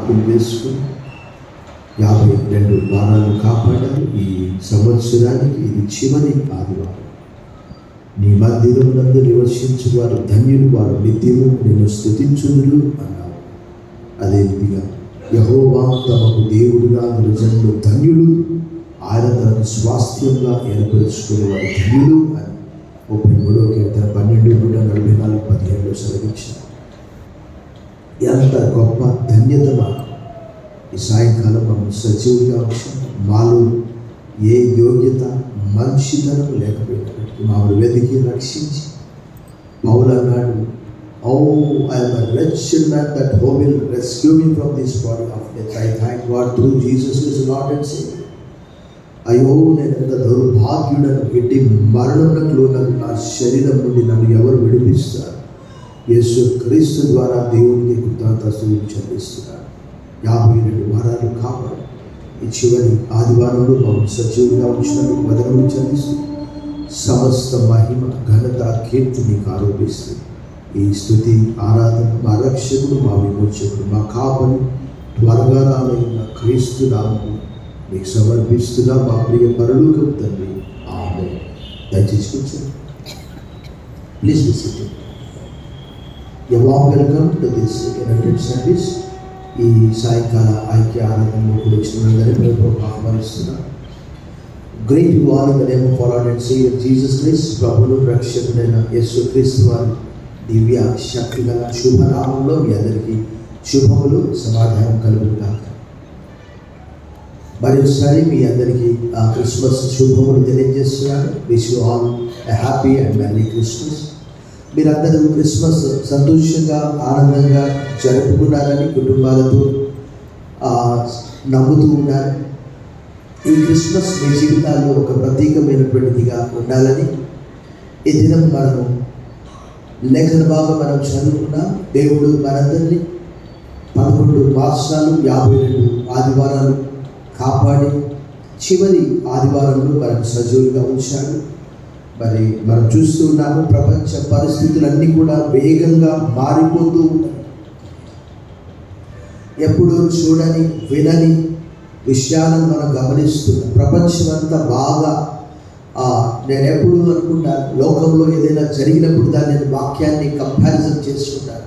జ్ఞాపకం చేసుకుని 52 వారాలు కాపాడారు. ఈ సంవత్సరానికి ఇది చివరి ఆదివారం. నీ మందిరం నందు నివసించు వారు ధన్యులు, వారు నిత్యము నిన్ను స్తుతించుదురు అన్నావు. అదే రీతిగా యెహోవా తమకు దేవుడుగా నిలుజనులు ధన్యులు, ఆయన తనకు స్వాస్థ్యంగా ఏర్పరుచుకునే వారు ధన్యులు అని 33వ కీర్తన 12:44-15 సెలవించారు. ఎంత గొప్ప ధన్యత మాకు. ఈ సాయంకాలం మమ్మల్ని సజీవులుగా ఉంచారు. మాలో ఏ యోగ్యత మంచితనం లేకపోయినప్పటికీ మమ్మల్ని వెతికి రక్షించి పౌలు అన్నాడు, "Oh, I am a wretched man that who will rescue me from this body of death. I thank God through Jesus is Lord and Savior." అయ్యో, నేను ఎంత దౌర్భాగ్యుడను, ఎట్టి మరణమునకు లోనగు నా శరీరం నుండి నన్ను ఎవరు విడిపిస్తారు? యేసు క్రీస్తు ద్వారా దేవునికి కృతజ్ఞతలు చెల్లిస్తున్నాను. 52 వారాలు కాపాడు. ఈ చివరి ఆదివారంలో మమ్మల్ని సజీవులుగా ఉంచినందుకు వందనములు చెల్లిస్తూ సమస్త మహిమ ఘనత కీర్తి నీకు ఆరోపిస్తూ ఈ స్తుతి ఆరాధన మా రక్షకుడు, మా విమోచకుడు, మా కాపరి, త్వరగా రానైన క్రీస్తు నామమున మీకు సమర్పిస్తున్నా మా ప్రియ పరలోకపు తండ్రి. ఆమేన్. దయచేసి కూర్చోండి. Please be seated. You are warm welcome to this united service. ఈ సాయంకాల ఐక్య ఆరాధనలో కూడా వచ్చినందరినీ ఆహ్వానిస్తున్నా. Greet you all in the name of our Lord and Saviour Jesus Christ. ప్రభువును రక్షకుడైన యేసు క్రీస్తు వారి దివ్య శక్తి గల శుభనామంలో మీ అందరికీ శుభములు, సమాధానం కలుగును గాక. మరోసారి మీ అందరికీ క్రిస్మస్ శుభములు తెలియజేస్తున్నాను. Wish you all a happy and merry Christmas. మీరందరూ క్రిస్మస్ సంతోషంగా ఆనందంగా జరుపుకున్నారని కుటుంబాలతో నమ్ముతూ ఉన్నారు. ఈ క్రిస్మస్ మీ జీవితాల్లో ఒక ప్రత్యేకమైనటువంటిదిగా ఉండాలని ఈ దినం మనము లేఖన భాగం మనం చదువుకున్నాం. దేవుడు మనందరినీ 11 మాసాలు 52 ఆదివారాలు కాపాడి చివరి ఆదివారంలో మనకు సజీవులుగా ఉంచాడు. మరి మనం చూస్తూ ఉన్నాము, ప్రపంచ పరిస్థితులన్నీ కూడా వేగంగా మారిపోతూ ఉన్నాయి. ఎప్పుడూ చూడని వినని విషయాలను మనం గమనిస్తున్నాం. ప్రపంచం అంతా బాగా నేను ఎప్పుడు అనుకుంటాను, లోకంలో ఏదైనా జరిగినప్పుడు దాన్ని వాక్యాన్ని కంపారిజన్ చేస్తుంటాను.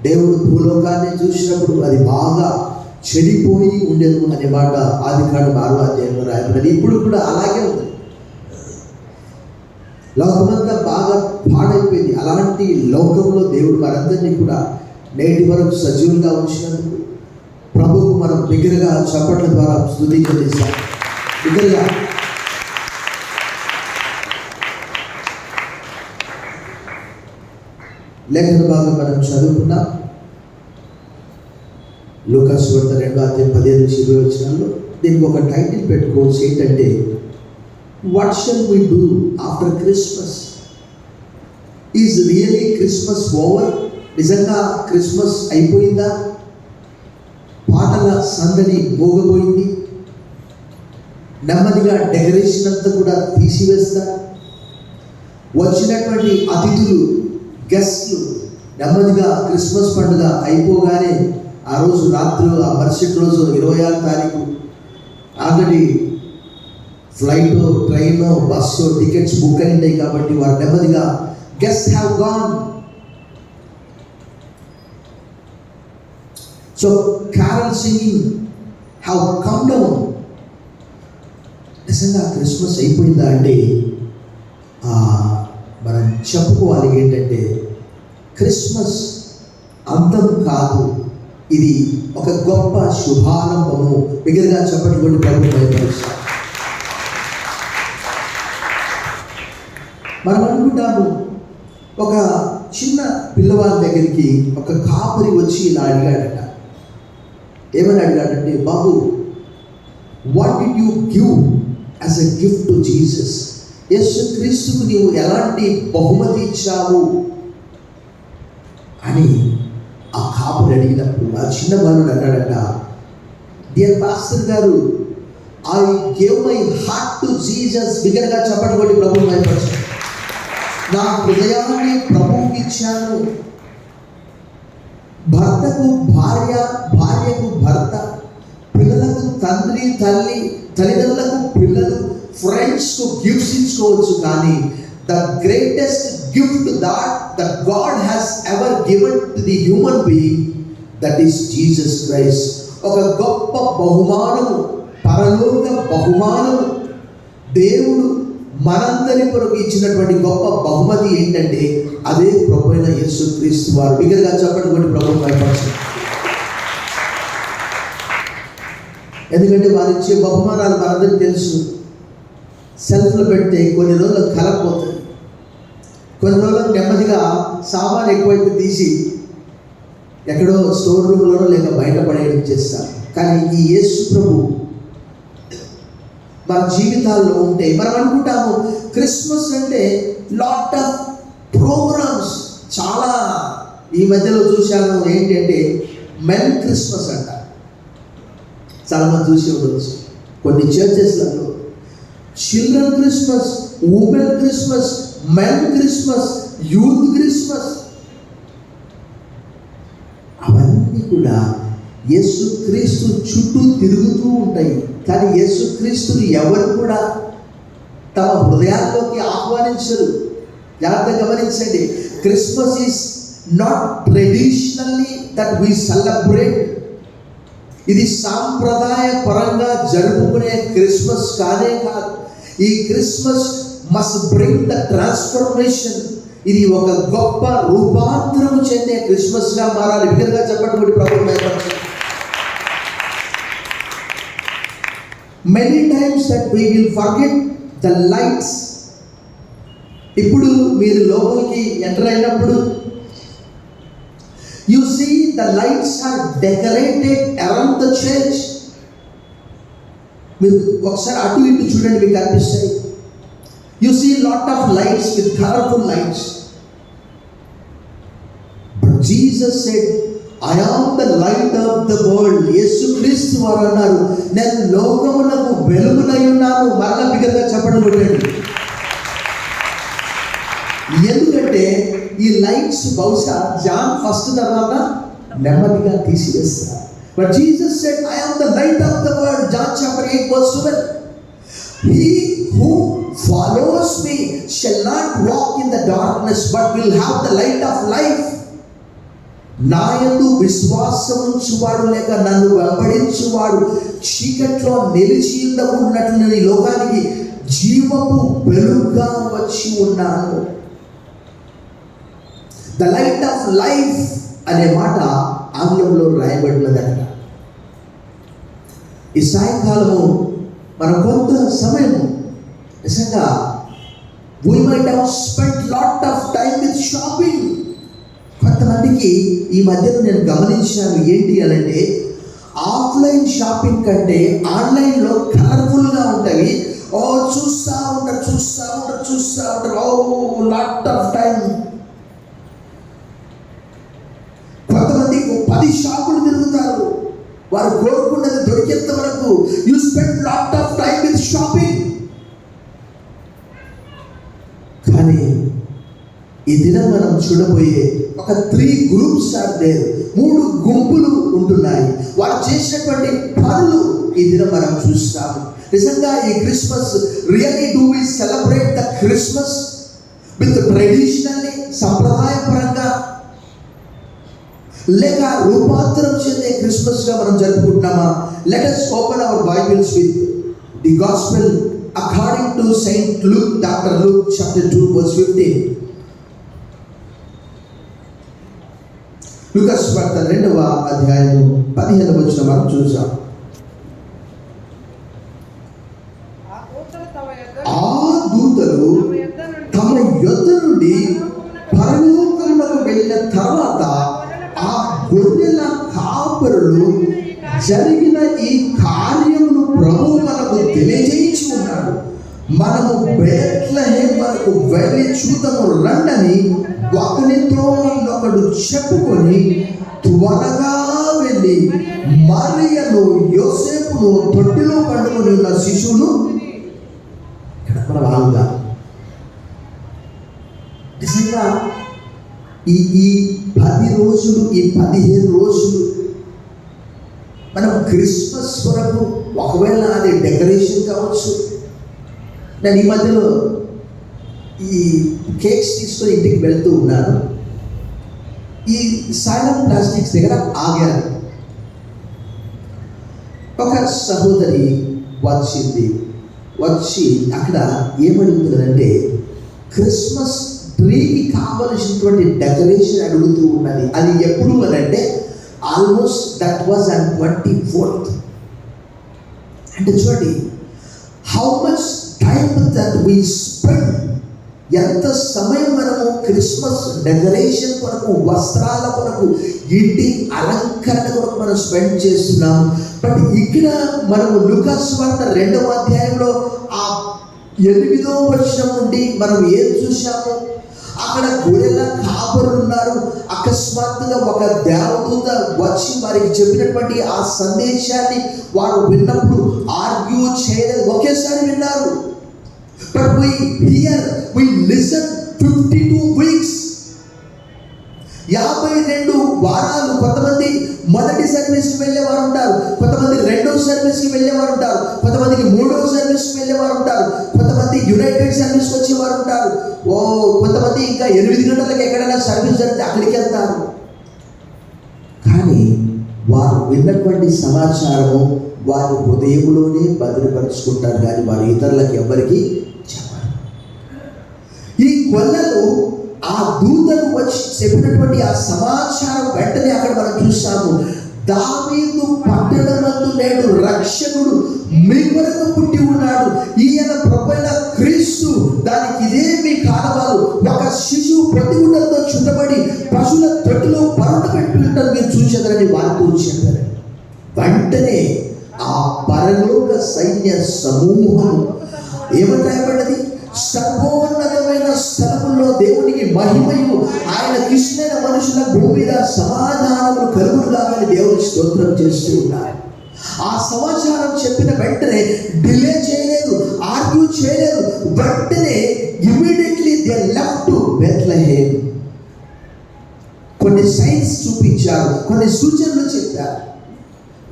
దేవుడు భూలోకాన్ని చూసినప్పుడు అది బాగా చెడిపోయి ఉండేది అనే మాట ఆదికాండం 6వ అధ్యాయంలో రాయబడింది. ఇప్పుడు కూడా అలాగే ఉంది. లోకమంతా బాగా పాడైపోయింది. అలాంటి లోకంలో దేవుడు మనందరినీ కూడా నేటి వరకు సజీవులుగా ఉంచినందుకు ప్రభువు మనం బిగ్గరగా చప్పట్ల ద్వారా స్తుతి చెల్లిస్తాం. బిగ్గరగా లేఖన భాగం మనం చదువుకున్నాం. లూకాసు వార్త 2వ అధ్యాయం 15-20 వచనాల్లో దీనికి ఒక టైటిల్ పెట్టుకోవచ్చు. ఏంటంటే, what shall we do after Christmas? Is really Christmas over? నిజంగా క్రిస్మస్ అయిపోయిందా? పాటల సందడి మోగబోయింది. నెమ్మదిగా డెకరేషన్ అంతా కూడా తీసివేస్తా. వచ్చినటువంటి అతిథులు, గెస్ట్లు నెమ్మదిగా క్రిస్మస్ పండుగ అయిపోగానే ఆ రోజు రాత్రి, ఆ మరుసటి రోజు 26వ తారీఖు already flight, train, bus tickets book అయింటాయి కాబట్టి వారు నెమ్మదిగా guest have gone. So carol singing have come down. నిజంగా క్రిస్మస్ అయిపోయిందా అంటే మనం చెప్పుకోవాలి ఏంటంటే, క్రిస్మస్ అంతం కాదు, ఇది ఒక గొప్ప శుభారంభము. బిగ్గరగా చెప్పటువంటి ప్రభుత్వం భయపరుస్తాం. మనం అనుకుంటాము, ఒక చిన్న పిల్లవాడి దగ్గరికి ఒక కాపరి వచ్చి ఇలా అడిగాడట. ఏమని అడిగాడంటే, బాబు, what did you give as a gift to Jesus? యేసు క్రీస్తుకు నీవు ఎలాంటి బహుమతి ఇచ్చావు అని ఆ కాపరి అడిగినప్పుడు ఆ చిన్న బాలుడు అన్నాడట, డియర్ పాస్టర్ గారు, I gave my heart to Jesus. బిగ్గరగా చెప్పటువంటి ప్రభువు భయపరచాను. నా హృదయాన్ని ప్రభువుకి ఇచ్చాను. భర్తకు భార్య, భార్య తల్లిదండ్రులకు పిల్లలు, ఫ్రెండ్స్కు గిఫ్ట్స్ ఇచ్చుకోవచ్చు, కానీ the greatest gift that God has ever given to the human being, that is Jesus Christ. ఒక గొప్ప బహుమానము, పరలోక బహుమానము, దేవుడు మనందరి కొరకు ఇచ్చినటువంటి గొప్ప బహుమతి ఏంటంటే అదే ప్రభువైన యేసుక్రీస్తు వారు. బిగ్గరగా చెప్పండి, కొన్ని ప్రభువుని భయపరచండి. ఎందుకంటే వారు ఇచ్చే బహుమానాలు మనందరికీ తెలుసు. సెల్ఫ్లో పెడితే కొన్ని రోజులు కలకపోతుంది, కొన్ని రోజులకు నెమ్మదిగా సామాన్ ఎక్కువైతే తీసి ఎక్కడో స్టోర్ రూమ్లోనో లేక బయట పడేయడం చేస్తారు. కానీ ఈ యేసు ప్రభు మన జీవితాల్లో ఉంటే మనం అనుకుంటాము క్రిస్మస్ అంటే లాట్ ఆఫ్ ప్రోగ్రామ్స్. చాలా ఈ మధ్యలో చూశాను ఏంటంటే మెన్ క్రిస్మస్ అంట. చాలామంది చూసి ఉండవచ్చు కొన్ని చర్చెస్లలో. Children Christmas, women Christmas, men Christmas, youth Christmas, అవన్నీ కూడా యేసుక్రీస్తు చుట్టూ తిరుగుతూ ఉంటాయి. కానీ యేసుక్రీస్తుని ఎవరు కూడా తమ హృదయాల్లోకి ఆహ్వానించరు. జాగ్రత్తగా గమనించండి. Christmas is not traditionally that we celebrate. ఇది సాంప్రదాయ పరంగా జరుపుకునే క్రిస్మస్ కానే కాదు. ఈ Christmas must bring the transformation. ఇది ఒక గొప్ప రూపాంతరం చెందే క్రిస్మస్గా మారాలి. విధంగా చెప్పండి ప్రభుత్వం. Many times that we will forget the lights. ఇప్పుడు మీరు లోపలికి ఎంటర్ అయినప్పుడు you see the lights are decorated around the church. మీరు ఒకసారి అటు ఇటు చూడండి, మీకు కనిపిస్తాయి. You see lot of lights with colorful lights. But Jesus said, I am the light of the world. యేసుక్రీస్తు వారు అన్నారు, నేను లోకమునకు వెలుగునై ఉన్నాను. మరలా బిగ్గరగా చెప్పడం కొట్టండి. ఎందుకంటే ఈ లైట్స్ బహుశా జాన్ ఫస్ట్ తర్వాత నెమ్మదిగా తీసివేస్తారు. But Jesus said, I am the light of the world. John chapter 8 verse 12. He who follows me shall not walk in the darkness but will have the light of life. నా యందు విశ్వాసముంచువాడు లేక నన్ను వెంబడించువాడు చీకట్లో నిలిచి ఉండకున్నట్లు ఈ లోకానికి జీవపు వెలుగుగా వచ్చి ఉన్నాను. ద లైట్ ఆఫ్ లైఫ్ అనే మాట ఆంగ్లంలో రాయబడినదట. ఈ సాయంకాలము మనం కొంత సమయం నిజంగా we might have spent lot of time with shopping. కొంతమందికి ఈ మధ్యలో నేను గమనించాను ఏంటి అనంటే, ఆఫ్లైన్ షాపింగ్ కంటే ఆన్లైన్లో కలర్ఫుల్గా ఉంటాయి. చూస్తూ ఉంటారు. Lot of time. కొంతమంది 10 షాపులు తిరుగుతారు. వారు కోరుకున్నది దొరికేంత వరకు. You spend lot of time with shopping. కానీ ఈ దినం మనం చూడబోయే ఒక 3 groups ఆర్ దేర్. 3 గుంపులు ఉంటున్నాయి. వారు చేసినటువంటి పనులు ఈ దినం మనం చూస్తాము. నిజంగా ఈ Christmas really do we celebrate the Christmas with traditionally, సంప్రదాయపరంగా, లేక రూపాంతరం చెందే క్రిస్మస్గా మనం జరుపుకుంటున్నామా? Let us open our Bibles with the Gospel according to Saint Luke, Dr. Luke chapter 2 verse 15. లూకాసు వార్త 2వ అధ్యాయము 15వ వచనం మనం చూసాం. ఆ దూతలు తమ యొద్ద నుండి పరలోకమునకు వెళ్ళిన తర్వాత ఆ గొర్రెల కాపరులు జరిగిన ఈ కార్యమును ప్రభువు మనకు తెలియజేయించి ఉన్నాడు. మనము బెత్లెహేము వరకు వెళ్ళి చూద్దాము రండని ఒకనితో ఒకడు చెప్పుకొని త్వరగా వెళ్ళి మరియను యోసేపును తొట్టిలో పండుకొని ఉన్న శిశువును వాళ్ళుగా. నిజంగా ఈ 10 రోజులు, ఈ 15 రోజులు మనం క్రిస్మస్ కొరకు ఒకవేళ అది డెకరేషన్ కావచ్చు. నేను ఈ మధ్యలో ఈ కేక్స్ తీసుకొని ఇంటికి వెళ్తూ ఉన్నాను. ఈ సైలెంట్ ప్లాస్టిక్స్ దగ్గర ఆగాను. ఒక సహోదరి వచ్చి అక్కడ ఏమడుగుతున్నదంటే క్రిస్మస్ ట్రీకి కావలసినటువంటి డెకరేషన్ అడుగుతూ ఉన్నది. అది ఎప్పుడు అని అంటే almost that was on 24th. అంటే చూడండి how much time that we spend, ఎంత సమయం మనము క్రిస్మస్ డెకరేషన్ కొరకు, వస్త్రాల కొరకు, ఇంటి అలంకరణ కొరకు మనం స్పెండ్ చేస్తున్నాం. బట్ ఇక్కడ మనము లూకా సువార్త 2వ అధ్యాయంలో ఆ 8వ వచనం నుండి మనం ఏం చూసాము? అక్కడ గొర్రెల కాపరులు ఉన్నారు. అకస్మాత్తుగా ఒక దేవదూత వచ్చి వారికి చెప్పినటువంటి ఆ సందేశాన్ని వారు విన్నప్పుడు ఆర్గ్యూ చేయలేదు, ఒకేసారి విన్నారు. బట్ we listen 52 weeks, 52 వారాలు. కొంతమంది మొదటి సర్వీస్కి వెళ్ళేవారు ఉంటారు, కొంతమంది 2వ సర్వీస్కి వెళ్ళేవారు ఉంటారు, కొంతమందికి 3వ సర్వీస్కి వెళ్ళేవారు ఉంటారు, కొంతమంది యునైటెడ్ సర్వీస్కి వచ్చేవారు ఉంటారు, కొంతమంది ఇంకా 8 గంటలకు ఎక్కడైనా సర్వీస్ జరిగితే అక్కడికి వెళ్తారు. కానీ వారు విన్నటువంటి సమాచారము వారి హృదయంలోనే భద్రపరుచుకుంటారు, కానీ వారు ఇతరులకు ఎవరికి చెప్పరు. ఈ గొల్లలు ఆ దూతలు వచ్చి చెప్పినటువంటి ఆ సమాచారం వెంటనే అక్కడ మనం చూస్తాము. దావీదు పట్టణమందు నేడు రక్షకుడు మీ కొరకు పుట్టి ఉన్నాడు, ఈయన ప్రభువైన క్రీస్తు. దానికి ఇదే మీ కారణాలు. ఒక శిశువు ప్రతిగుండంతో చుట్టబడి పశువుల తొట్టిలో పరుండబెట్టుకుంటారు, మీరు చూసేదని వారితో చెప్పారు. వెంటనే ఆ పరలోక సైన్య సమూహం ఏమని రాయబడ్డది? సర్వోన్నతమైన స్థలముల్లో దేవునికి మహిమయు, ఆయన కృష్ణైన మనుషుల భూమి మీద సమాధానము కలుగునుగా అని దేవుని స్తోత్రం చేస్తూ ఉన్నారు. ఆ సమాచారం చెప్పిన వెంటనే డిలే చేయలేదు, ఆర్గ్యూ చేయలేదు. వెంటనే immediately they left to Bethlehem. కొన్ని సైన్స్ చూపించారు, కొన్ని సూచనలు చెప్పారు.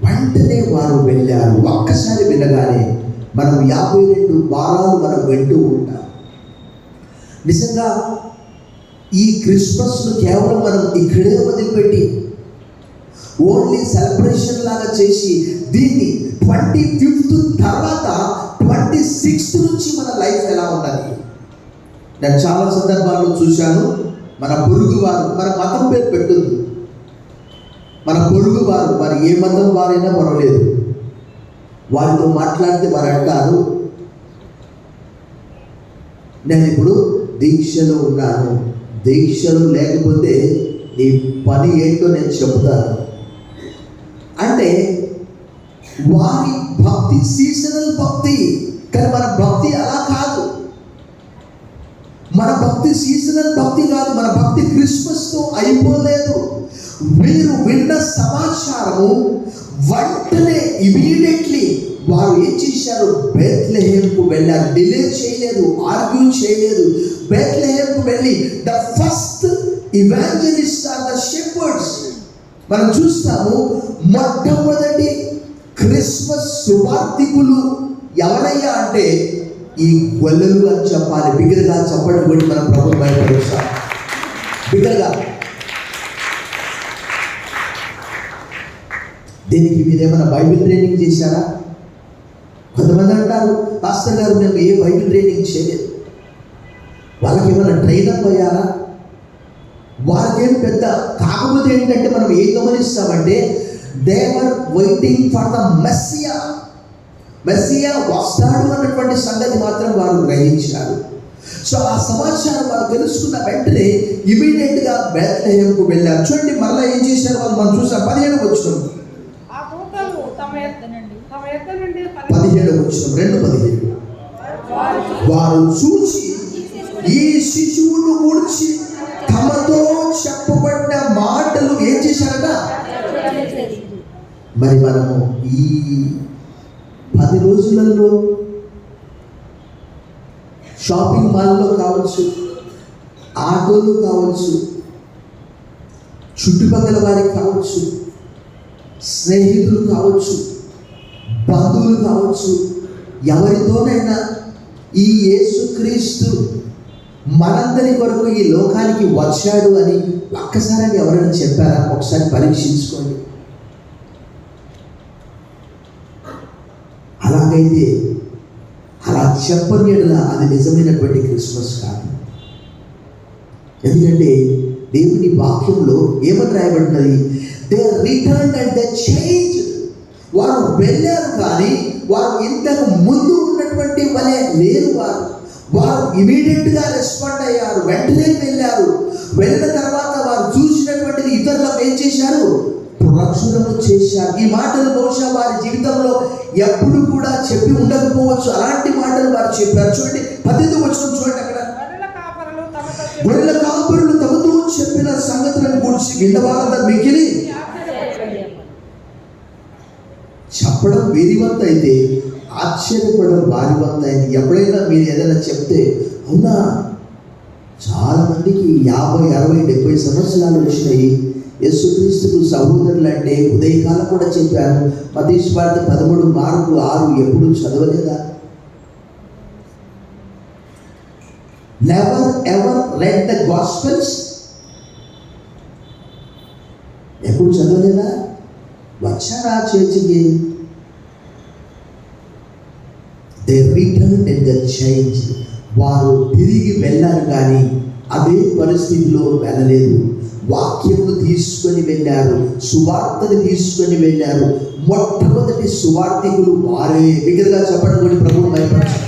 వెంటనే వారు వెళ్ళారు. ఒక్కసారి వినగానే మనం 52 వారాలు మనం వింటూ ఉంటాం. నిజంగా ఈ క్రిస్మస్ను కేవలం మనం ఇక్కడే వదిలిపెట్టి ఓన్లీ సెలబ్రేషన్ లాగా చేసి దీన్ని 25th తర్వాత 26th నుంచి మన లైఫ్ ఎలా ఉండాలి? నేను చాలా సందర్భాల్లో చూశాను. మన పొరుగు వారు మన మతం పేరు పెట్టొద్దు, మన పొరుగు వారు వారు ఏ మతం వారైనా పర్వాలేదు, వారితో మాట్లాడితే వారు అంటారు, నేను ఇప్పుడు దీక్షలో ఉన్నాను, దీక్షలు లేకపోతే నీ పని ఏంటో నేను చెబుతాను. అంటే వారి భక్తి సీజనల్ భక్తి. కానీ మన భక్తి అలా కాదు. మన భక్తి సీజనల్ భక్తి కాదు. మన భక్తి క్రిస్మస్తో అయిపోలేదు. మీరు విన్న సమాచారము వెంటనే ఇమీడియట్లీ వారు ఏం చేశారు? బెత్లెహేమ్కు వెళ్ళారు. డిలే చేయలేదు, ఆర్గ్యూ చేయలేదు. బెత్లెహేమ్కు వెళ్ళి the first evangelist are the shepherds. మనం చూస్తాము మొట్టమొదటి క్రిస్మస్ సువార్థికులు ఎవరయ్యా అంటే ఈ గొల్లలు అని చెప్పాలి. బిగ్గరగా చప్పట్లు కొట్టి మనం ప్రభుత్వం బయటపడేస్తాం. బిగ్గరగా. దీనికి మీరేమైనా బైబిల్ ట్రైనింగ్ చేశారా? కొంతమంది అంటారు, పాస్టర్ గారు మేము ఏ బైబిల్ ట్రైనింగ్ చేయలేదు. వాళ్ళకి ఏమైనా ట్రైనప్ అయ్యారా? వాళ్ళకేం పెద్ద. కాకపోతే ఏంటంటే మనం ఏం గమనిస్తామంటే they were waiting for the Messiah. Messiah వస్తాడు అన్నటువంటి సంగతి మాత్రం వారు గ్రహించారు. సో ఆ సమాచారం వారు తెలుసుకున్న వెంటనే ఇమీడియట్గా బెత్లెహేమ్కు వెళ్ళారు. చూడండి మళ్ళీ ఏం చేశారు వాళ్ళు మనం చూసాం. 17వ వచనం 2:17 వారు చూసి ఈ శిశువును గూర్చి తమతో చెప్పబడిన మాటలు ఏం చేశారట? మరి మనము ఈ 10 రోజులలో షాపింగ్ మాల్లో కావచ్చు, ఆటోలు కావచ్చు, చుట్టుపక్కల వారికి కావచ్చు, స్నేహితులు కావచ్చు, బంధువులు కావచ్చు, ఎవరితోనైనా ఈ యేసుక్రీస్తు మనందరి కొరకు ఈ లోకానికి వచ్చాడు అని ఒక్కసారి ఎవరైనా చెప్పారా? ఒకసారి పరీక్షించుకోండి. అలాగైతే అలా చెప్పని అది నిజమైనటువంటి క్రిస్మస్ కాదు. ఎందుకంటే దేవుని వాక్యంలో ఏమని రాయబడినది? They return and they change. వారు వెళ్ళారు, కానీ వారు ఇంతకు ముందు ఉన్నటువంటి వలె లేరు. వారు ఇమీడియట్గా రెస్పాండ్ అయ్యారు, వెంటనే వెళ్ళారు. వెళ్ళిన తర్వాత వారు చూసినటువంటిది ఇతరులకు ఏం చేశారు? ప్రచురణ చేశారు. ఈ మాటలు బహుశా వారి జీవితంలో ఎప్పుడు కూడా చెప్పి ఉండకపోవచ్చు. అలాంటి మాటలు వారు చెప్పారు. చూడండి 18వ వచనం చూడండి. అక్కడ గొర్రెల కాపరులు తమతో చెప్పిన సంగతులను గురించి విన్నవారంతా మిగిలి చెప్పడం వీరి వంత అయితే ఆశ్చర్యపడడం వారి వంత అయింది. ఎప్పుడైనా మీరు ఏదైనా చెప్తే అవునా, చాలా మందికి 50, 60, 70 సంవత్సరాలు వచ్చినాయి, యేసుక్రీస్తుకు సహోదరులు అంటే ఉదయకాలం కూడా చెప్పాను. మత్తయి సువార్త 13:6 ఎప్పుడు చదవలేదా? Never ever read the gospels? ఎప్పుడు చదవలేదా? వచ్చారా చర్చికి? They return and they change. వారు తిరిగి వెళ్ళారు, కానీ అదే పరిస్థితిలో వెళ్ళలేదు. వాక్యమును తీసుకొని వెళ్ళారు, సువార్తని తీసుకొని వెళ్ళారు. మొట్టమొదటి సువార్థికులు వారే. బిగ్గరగా చెప్పడం కూడా ప్రభువు భయపరచారు.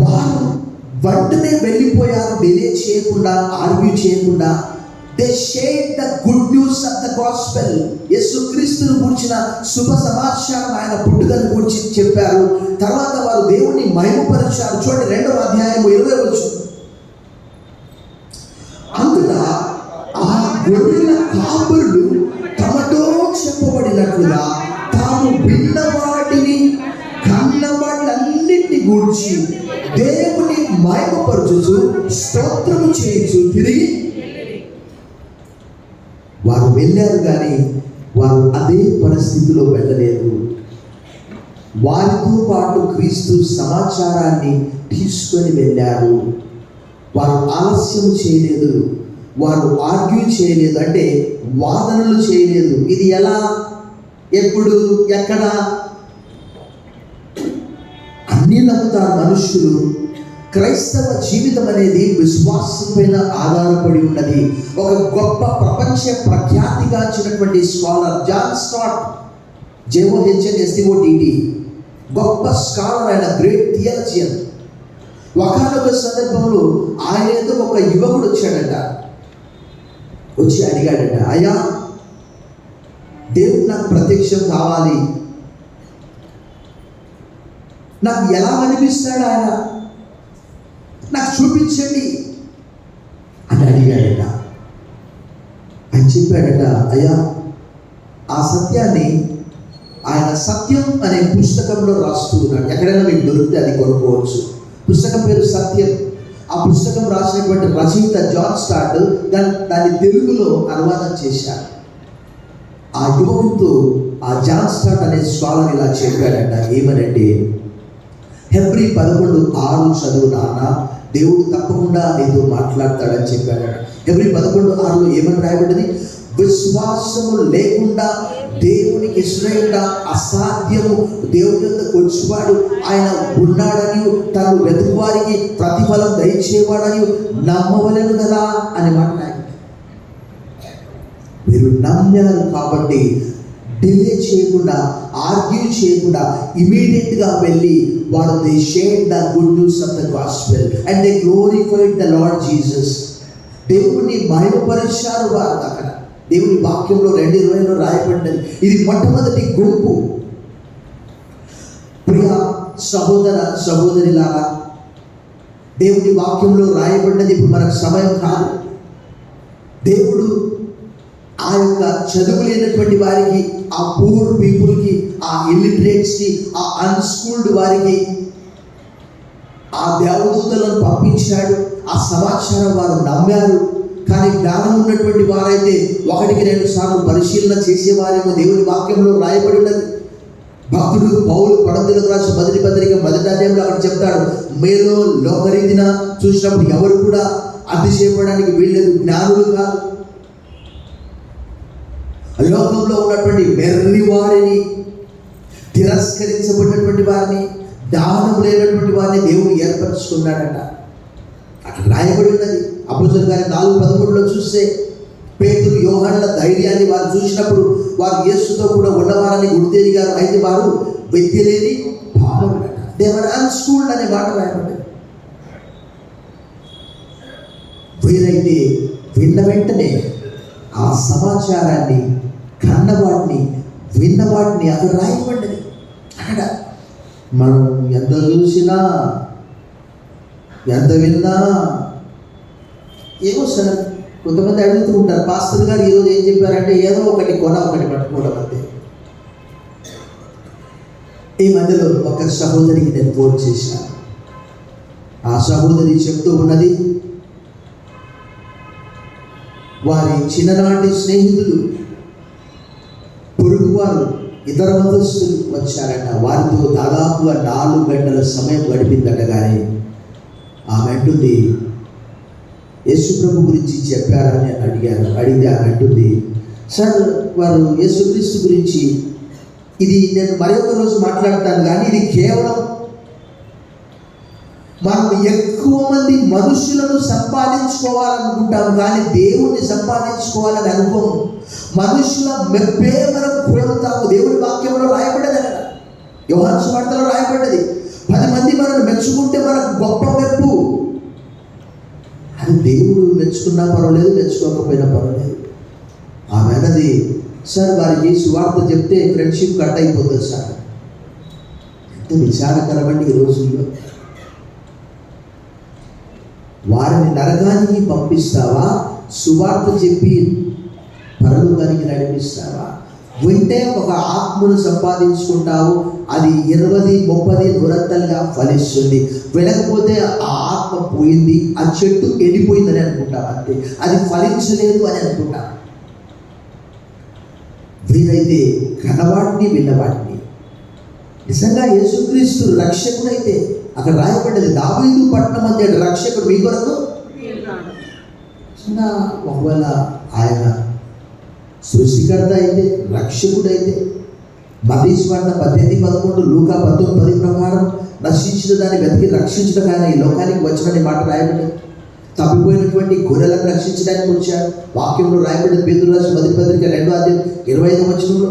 వారు వెంటనే వెళ్ళిపోయారు, డిలే చేయకుండా, ఆర్గ్యూ చేయకుండా. They shared the good news of the gospel. యేసుక్రీస్తును గురించిన శుభ సమాచారం, ఆయన పుట్టుకను గురించి చెప్పారు. తర్వాత వారు దేవుణ్ణి మహిమపరిచారు. చూడండి 2వ అధ్యాయం 20వ వచనం. అంతటా ఆ గొర్రెల కాపరులు తమతో చెప్పబడినట్లుగా తాము విన్న వాటిని, కన్న వాటిలన్నింటిని గురించి దేవుని మహిమపరచుచు స్తోత్రము చేయించు తిరిగి వారు వెళ్ళారు, కానీ వారు అదే పరిస్థితిలో వెళ్ళలేదు. వారితో పాటు క్రీస్తు సమాచారాన్ని తీసుకొని వెళ్ళారు. వారు ఆలస్యం చేయలేదు, వారు ఆర్గ్యూ చేయలేదు, అంటే వాదనలు చేయలేదు. ఇది ఎలా, ఎప్పుడు, ఎక్కడ? అన్ని నమ్ముతారు మనుషులు. క్రైస్తవ జీవితం అనేది విశ్వాసం పైన ఆధారపడి ఉన్నది. ఒక గొప్ప ప్రపంచ ప్రఖ్యాతిగాంచినటువంటి స్కాలర్ జాన్ స్టాట్, JOHNSTOTT, గొప్ప స్కాలర్, ఆయన గ్రేట్ థియాలజియన్. ఒకనొక సందర్భంలో ఆయన ఏదో ఒక యువకుడు వచ్చాడట, వచ్చి అడిగాడట, అయ్యా దేవుడు నాకు ప్రత్యక్షం కావాలి, నాకు ఎలా అనిపిస్తాడు ఆయన, నాకు చూపించండి అని అడిగాడట. ఆయన చెప్పాడట, అయ్యా ఆ సత్యాన్ని ఆయన సత్యం అనే పుస్తకంలో రాస్తూ ఉన్నాడు. ఎక్కడైనా మీకు దొరికితే అది కొనుక్కోవచ్చు. పుస్తకం పేరు సత్యం. ఆ పుస్తకం రాసినటువంటి రచయిత జాన్ స్టాట్ దాన్ని తెలుగులో అనువాదం చేశారు. ఆ యువకుడితో ఆ జాన్ స్టాట్ అనే స్కాలర్ ఇలా చెప్పాడట, ఏమనంటే, హెబ్రీ 11:6 చదువు నాన్న, దేవుడు తప్పకుండా నీతో మాట్లాడతాడని చెప్పాడట. హెబ్రీ 11:6 ఏమని రాయబడింది? విశ్వాసము లేకుండా దేవునికి ఇష్టమైన అసాధ్యము. దేవుని యొద్దకు వచ్చేవాడు ఆయన ఉన్నాడని, తను వెతుకువారికి ప్రతిఫలం దయచేవాడని నమ్మవలెను కదా అని మాట్లాడాడు. మీరు నమ్మారు కాబట్టి డిలే చేయకుండా, ఆర్గ్యూ చేయకుండా ఇమీడియట్గా వెళ్ళి వారు they shared the good news of the gospel and they glorified the lord Jesus. దేవుణ్ణి మహిమపరిచారు వారు. అక్కడ దేవుని వాక్యంలో 2:20 రాయబడినది. ఇది మొట్టమొదటి గుంపు. ప్రియ సహోదర సహోదరిలారా, దేవుని వాక్యంలో రాయబడినది ఇప్పుడు మనకు సమయం కాదు. దేవుడు ఆ యొక్క చదువు లేనటువంటి వారికి, ఆ పూర్ పీపుల్కి, ఆ ఇల్లిటరేట్స్కి, ఆ అన్స్కూల్డ్ వారికి ఆ దేవదూతలను పంపించాడు. ఆ సమాచారం వారు నమ్మారు. కానీ జ్ఞానం ఉన్నటువంటి వారైతే 1-2 సార్లు పరిశీలన చేసేవారేమో దేవుని వాక్యంలో రాయబడి ఉన్నది. భక్తుడు పౌలు కొరింథీయులకు రాసిన మొదటి పత్రిక 1వ అధ్యాయంలో అక్కడ చెప్తాడు, మీలో లోకరీతిన చూసినప్పుడు ఎవరు కూడా అతిశయపడడానికి వీల్లేదు, జ్ఞానులు కాదు. లోకంలో ఉన్నటువంటి వెర్రి వారిని, తిరస్కరించబడినటువంటి వారిని, జ్ఞానం లేనటువంటి వారిని దేవుడు ఏర్పరచుకున్నాడట. అక్కడ రాయబడి ఉన్నది. అపోస్తలుల కార్యం 4:13లో చూస్తే పేతురు యోహానుల ధైర్యాన్ని వారు చూసినప్పుడు వారు యేసుతో కూడా ఉన్నవారని గుర్తెరిగారు. అయితే వారు విద్య లేని పాపరులట. దే వర్ అన్స్కూల్డ్ అనే మాట రాయబడ్డది. వీరైతే విన్న వెంటనే ఆ సమాచారాన్ని, కన్నవాడిని, విన్నవాడిని అక్కడ రాయబడ్డది. అక్కడ మనం ఎంత చూసినా, ఎంత విన్నా ఏమో సార్. కొంతమంది అడుగుతూ ఉంటారు, పాస్టర్ గారు ఈరోజు ఏం చెప్పారంటే ఏదో ఒకటి ఒకటి పట్టుకోవడం అంతే. ఈ మధ్యలో ఒక సహోదరికి నేను ఫోన్ చేశాను. ఆ సహోదరి చెప్తూ ఉన్నది, వారి చిన్ననాటి స్నేహితులు, పొరుగువారు, ఇతర మతస్థులు వచ్చారట. వారితో దాదాపుగా 4 గంటల సమయం గడిపిందట. కానీ ఆమె అంటుంది, యేసుప్రభు గురించి చెప్పారని అడిగితే ఆమె అంటుంది, సార్ వారు యేసుక్రీస్తు గురించి, ఇది నేను మరొక రోజు మాట్లాడతాను, కానీ ఇది కేవలం మనం ఎక్కువ మంది మనుషులను సంపాదించుకోవాలనుకుంటాం, కానీ దేవుణ్ణి సంపాదించుకోవాలని అనుకోము. మనుషుల మెప్పే మనం కోరుతాము. దేవుడి వాక్యంలో రాయబడ్డది కదా, యోహాను సువార్తలో రాయబడ్డది, 10 మంది మనల్ని మెచ్చుకుంటే మనకు గొప్ప మెప్పు. అది దేవుడు మెచ్చుకున్నా పర్వాలేదు, మెచ్చుకోకపోయినా పర్వాలేదు. ఆమె అన్నది, సార్ వారికి సువార్త చెప్తే ఫ్రెండ్షిప్ కట్ అయిపోతుంది సార్. ఎంత విచారకరమండి ఈ రోజుల్లో. వారిని నరకానికి పంపిస్తావా, సువార్త చెప్పి పరలోకానికి నడిపిస్తావా? వింటే ఒక ఆత్మను సంపాదించుకుంటావు, అది 20, 30 నిరంతరంగా ఫలిస్తుంది. వినకపోతే ఆ ఆత్మ పోయింది, ఆ చెట్టు ఎండిపోయిందని అనుకుంటాం అంతే, అది ఫలించలేదు అని అనుకుంటాం. వీరైతే కనవాడిని, విన్నవాడిని. నిజంగా యేసుక్రీస్తు రక్షకుడైతే అక్కడ రాయబడ్డది, దావీదు పట్టణం అంతే రక్షకుడు మీ కొరకు. ఒకవేళ ఆయన సృష్టికర్త అయితే, రక్షకుడైతే, మత్తయి సువార్త 18:11, లూకా 19:10 ప్రకారం నశించిన దాన్ని వెతికి రక్షించడం ఆయన ఈ లోకానికి వచ్చినని మాట రాయబడింది. తప్పిపోయినటువంటి గొర్రెలను రక్షించడానికి వచ్చాడు. వాక్యంలో రాయబడింది. పేతురు రాసిన మొదటి పత్రిక 2వ అధ్యాయం 25వ వచనంలో,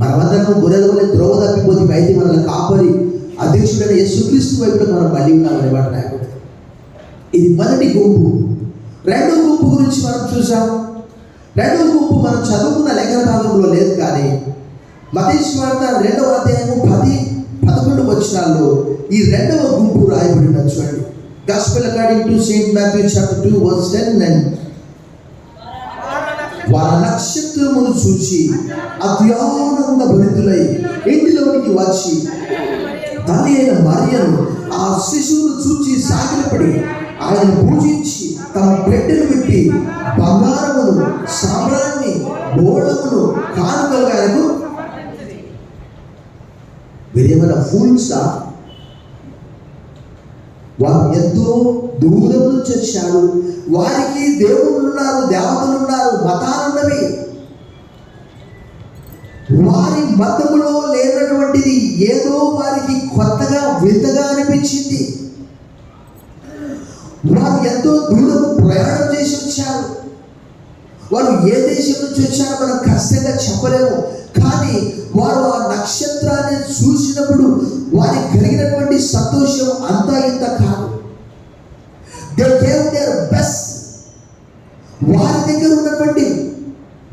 మనమందరం గొర్రెల వల్ల త్రోవ తప్పిపోతే అయితే మనల్ని కాపరి అధ్యక్షుడైన యేసుక్రీస్తు వైపు మనం మళ్ళీ ఉన్నామనే మాట రాయబడింది. ఇది మొదటి గుంపు. రెండో గుంపు గురించి మనం చూసాం. రెండవ గుంపు మనం చదువుకున్న లేఖన భాగంలో లేదు, కానీ మత్తయి సువార్త 2వ అధ్యాయము 10-11 వచనాల్లో ఈ రెండవ గుంపు రాయబడిన చూడండి. Gospel according to St. Matthew chapter 2 verse 10. వారి నక్షత్రమును చూసి అత్యానంద భరితులై ఇంటిలోనికి వచ్చి తల్లి అయిన మరియను ఆ శిశువును చూచి సాగిలపడి ఆయన పూజించి తమ బిడ్డను పెట్టి బంగారమును, సామ్రాన్ని, బోళమును కానుకలుగా ఆయనకు. వీరేమైనా ఫూల్సా? వారు ఎంతో దూరం నుంచి వచ్చారు. వారికి దేవుళ్ళు ఉన్నారు, దేవతలు ఉన్నారు, మతాలున్నవి. వారి మతములో లేనటువంటిది ఏదో వారికి కొత్తగా, వింతగా అనిపించింది. వారు ఎంతో దూరం ప్రయాణం చేసి వచ్చారు. వారు ఏ దేశం నుంచి వచ్చారో మనం ఖచ్చితంగా చెప్పలేము. కానీ వారు ఆ నక్షత్రాన్ని చూసినప్పుడు వారికి కలిగినటువంటి సంతోషం అంతా ఇంత కాదు. They gave their best. వారి దగ్గర ఉన్నటువంటి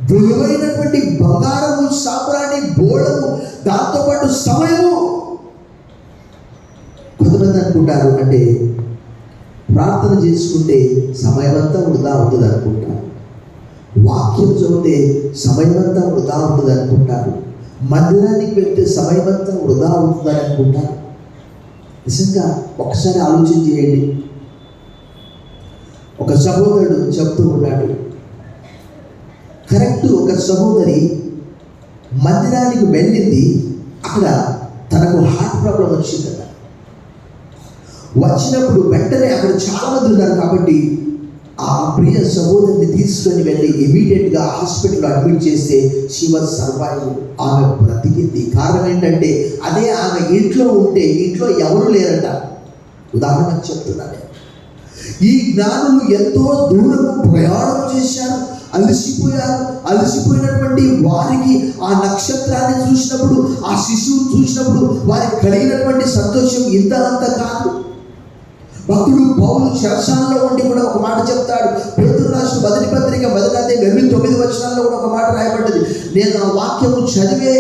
విలువైనటువంటి బంగారము, సాంబ్రాణి, బోళము, దాంతోపాటు సమయము. కొంతమంది అనుకుంటారు, అంటే ప్రార్థన చేసుకుంటే సమయం అంతా వృధా అవుతుంది అనుకుంటారు. వాక్యం చదివితే సమయం అంతా వృధా అవుతుంది అనుకుంటారు. మందిరానికి వెళ్తే సమయం అంతా వృధా అవుతుందని అనుకుంటారు. నిజంగా ఒకసారి ఆలోచన చేయండి. ఒక సహోదరుడు చెప్తూ ఉన్నాడు, కరెక్ట్ ఒక సహోదరి మందిరానికి వెళ్ళింది, అక్కడ తనకు హార్ట్ ప్రాబ్లం వచ్చిందట. వచ్చినప్పుడు వెంటనే అక్కడ చాలా మంది ఉన్నారు కాబట్టి ఆ ప్రియ సహోదరిని తీసుకొని వెళ్ళి ఇమీడియట్గా హాస్పిటల్లో అడ్మిట్ చేస్తే షీ వాజ్ సర్వైవ్. ఆమె బ్రతికింది. కారణం ఏంటంటే అదే ఆమె ఇంట్లో ఉంటే ఇంట్లో ఎవరు లేరట. ఉదాహరణకు చెప్తున్నాను, ఈ జ్ఞానులు ఎంతో దూరం ప్రయాణం చేశారు, అలసిపోయారు. అలసిపోయినటువంటి వారికి ఆ నక్షత్రాన్ని చూసినప్పుడు, ఆ శిశువును చూసినప్పుడు వారికి కలిగినటువంటి సంతోషం ఇంత అంత కాదు. భక్తుడు పౌలు చెరసాలలో ఉండి కూడా ఒక మాట చెప్తాడు. పేతురు రాసిన మొదటి పత్రిక 1:29 వచనాల్లో కూడా ఒక మాట రాయబడ్డది. నేను ఆ వాక్యము చదివే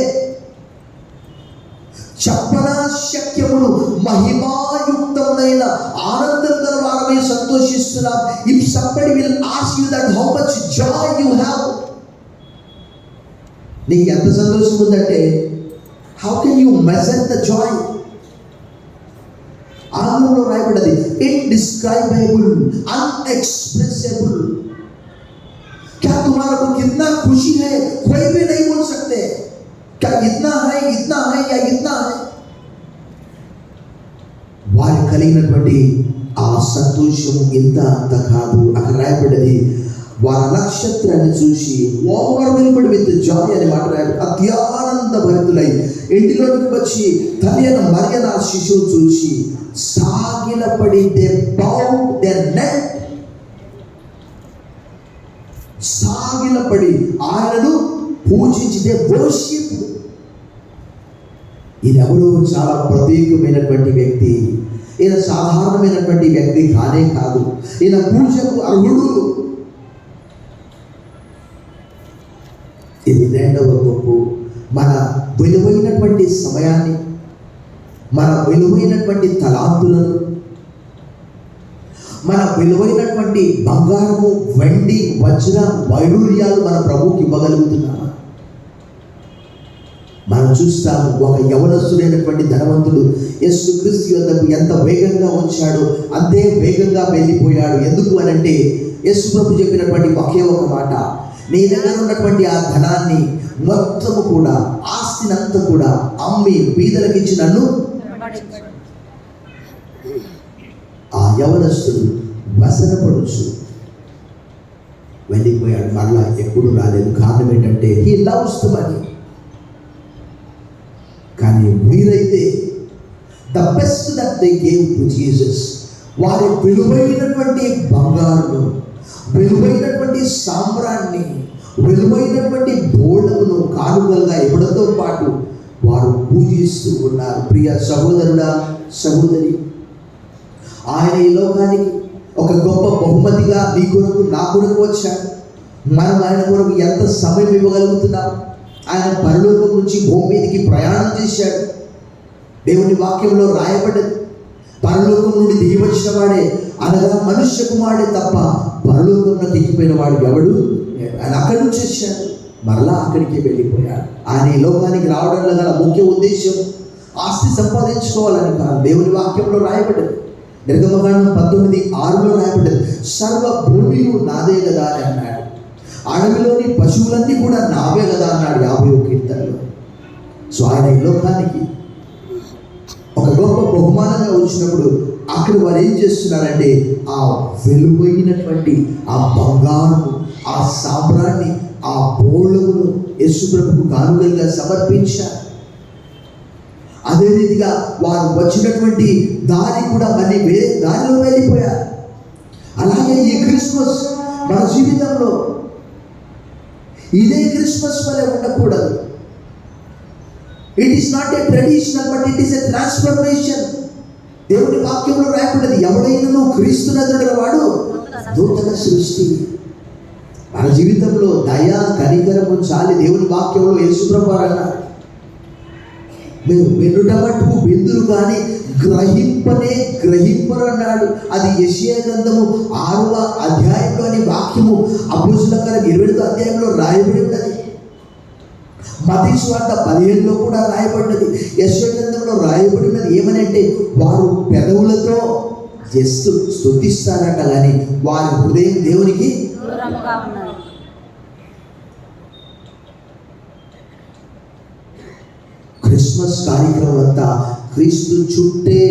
చెప్పనా శక్యములు మహిమాయుక్తమైన ఆనందంతో వారమై సంతోషిస్తున్నాం. If somebody will ask you that how much joy you have, నీకు ఎంత సంతోషం ఉందంటే how can you measure the joy? ఆంగ్లంలో రాయబడ్డది indescribable, unexpressible. क्या तुम्हारे को कितना खुशी है कोई भी नहीं बोल सकते. क्या इतना है या इतना है. వారి కలిగినటువంటి ఆ సంతోషం ఇంత అంత కాదు. అక్కడ రాయబడ్డది, వారి నక్షత్రాన్ని చూసి ఓవర్వెల్మ్డ్ విత్ జాయ్ అనే మాట రాయబడి అత్యానంద భరితులై ఇంటిలోకి వచ్చి తల్లి అయిన మరియ ఆ శిశువు చూసి సాగిలపడి దే బౌడ్ దేర్ నెక్, సాగిలపడి ఆయనను పూజించి దే వర్షిప్. ఈయనెవరో చాలా ప్రత్యేకమైనటువంటి వ్యక్తి. ఈయన సాధారణమైనటువంటి వ్యక్తి కానే కాదు. ఈయన పూజకు అర్హుడు. ఇది రెండవ గొప్ప. మన విలువైనటువంటి సమయాన్ని, మన విలువైనటువంటి తలాంతులను, మన విలువైనటువంటి బంగారము, వెండి, వజ్ర వైడూర్యాలు మన ప్రభువుకి ఇవ్వగలుగుతున్నామా? మనం చూస్తాము, ఒక యవనస్తుడైనటువంటి ధనవంతుడు యేసుక్రీస్తు యొద్దకు ఎంత వేగంగా వచ్చాడో అంతే వేగంగా వెళ్ళిపోయాడు. ఎందుకు అనంటే యేసు ప్రభు చెప్పినటువంటి ఒకే ఒక మాట, నీ దగ్గర ఉన్నటువంటి ఆ ధనాన్ని మొత్తము కూడా, ఆస్తినంతా కూడా అమ్మి బీదలకు ఇచ్చి నన్ను. ఆ యవనస్తుడు వ్యసనపడుచు వెళ్ళిపోయాడు. మరలా ఎప్పుడు రాలేదు. కారణం ఏంటంటే హీ లవ్స్ ద మనీ. కానీ వీరైతే the best that they gave to Jesus, వారి విలువైనటువంటి బంగారును, విలువైనటువంటి సాంబ్రాన్ని, విలువైనటువంటి బోళమును కానుకలుగా ఇవ్వడంతో పాటు వారు పూజిస్తూ ఉన్నారు. ప్రియ సహోదరుడా, సహోదరి, ఆయన ఈ లోకానికి ఒక గొప్ప బహుమతిగా నీ కొరకు, నా కొరకు వచ్చాడు. మనం ఆయన కొరకు ఎంత సమయం ఇవ్వగలుగుతున్నాం? ఆయన పరలోకం నుంచి భూమి మీదకి ప్రయాణం చేశాడు. దేవుని వాక్యంలో రాయబడ్డది, పరలోకం నుండి దిగి వచ్చిన వాడే అనగా మనుష్య కుమారుడే తప్ప పరలోకంలో దిగిపోయిన వాడు ఎవడు? ఆయన అక్కడి నుంచి వచ్చాడు, మరలా అక్కడికి వెళ్ళిపోయాడు. ఆయన ఈ లోకానికి రావడంలో గల ముఖ్య ఉద్దేశం ఆస్తి సంపాదించుకోవాలని కాదు. దేవుని వాక్యంలో రాయబడ్డది, నిర్గమకాండం 19:6 రాయబడ్డది, సర్వ భూమి నాదే కదా అని అన్నాడు. అడవిలోని పశువులన్నీ కూడా నావే కదా అన్నాడు 50వ కీర్తనలో. సో ఆయన ఈ లోకానికి ఒక గొప్ప బహుమానంగా వచ్చినప్పుడు అక్కడ వారు ఏం చేస్తున్నారంటే ఆ వెలువైనటువంటి ఆ బంగారు, ఆ సాంబ్రాన్ని, ఆ బోళమును యేసుప్రభుకు కానుకలుగా సమర్పించారు. అదే రీతిగా వారు వచ్చినటువంటి దారి కూడా మళ్ళీ వేరే దారిలో వెళ్ళిపోయారు. అలాగే ఈ క్రిస్మస్ మన జీవితంలో ఇదే క్రిస్మస్ వలె ఉండకూడదు. It is not a traditional but it is a transformation. దేవుని వాక్యంలో రాయబడ్డది, ఎవడైనా క్రీస్తునందున్న వాడు నూతన సృష్టి. మన జీవితంలో దయ, కనికరము చాలి. దేవుని వాక్యంలో యేసుప్రభు అన్నారు, మీరు వెన్నుట మట్టుకు బిందులు కానీ గ్రహింపరు అన్నాడు. అది యెషయా గ్రంథము 6వ అధ్యాయంలోని వాక్యము. అపోస్తలుల కార్యం 20వ అధ్యాయంలో రాయబడి ఉన్నది. మత్తయి సువార్త 15లో కూడా రాయబడినది. యెషయా గ్రంథంలో రాయబడినది ఏమని అంటే, వారు పెదవులతో జస్ట్ స్తుతిస్తారంట, కానీ వారి హృదయం దేవునికి దూరముగా ఉన్నది. క్రిస్మస్ కార్యక్రమం అంతా క్రీస్తు చుట్టే,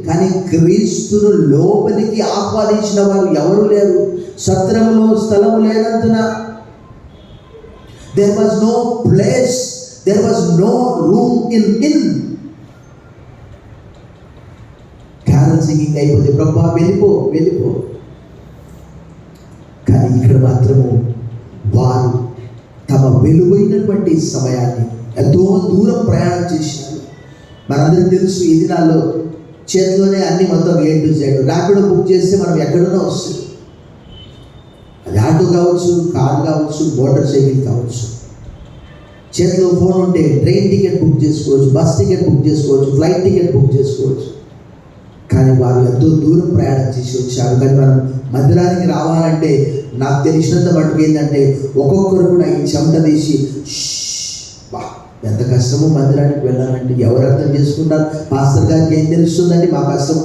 కానీ క్రీస్తును లోపలికి ఆహ్వానించిన వారు ఎవరు లేరు. సత్రములో స్థలము లేనందున there was no place, there was no room in carol singing అయిపోతే ప్రభా వెళ్ళిపో వెళ్ళిపో. కానీ ఇక్కడ మాత్రము వారు తమ విలువైనటువంటి సమయాన్ని ఎంతో దూరం ప్రయాణం చేశారు. మనందరికీ తెలుసు ఈ దినాల్లో చేతిలోనే అన్ని మొత్తం A to Z. Rapido book చేస్తే మనం ఎక్కడున్నా వస్తుంది. అది ఆటో కావచ్చు, కార్ కావచ్చు, మోటార్ సైకిల్ కావచ్చు. చేతిలో ఫోన్ ఉంటే ట్రైన్ టికెట్ బుక్ చేసుకోవచ్చు, బస్ టికెట్ బుక్ చేసుకోవచ్చు, ఫ్లైట్ టికెట్ బుక్ చేసుకోవచ్చు. కానీ వారు ఎంతో దూరం ప్రయాణం చేసి వచ్చారు. కానీ మనం మందిరానికి రావాలంటే నాకు తెలిసినంత మటుకు ఏంటంటే ఒక్కొక్కరు కూడా ఈ చెమట తీసి ఎంత కష్టమో మందిరానికి వెళ్ళాలంటే ఎవరు అర్థం చేసుకుంటారు? పాస్టర్ గారికి ఏం తెలుస్తుందండి మా కష్టం.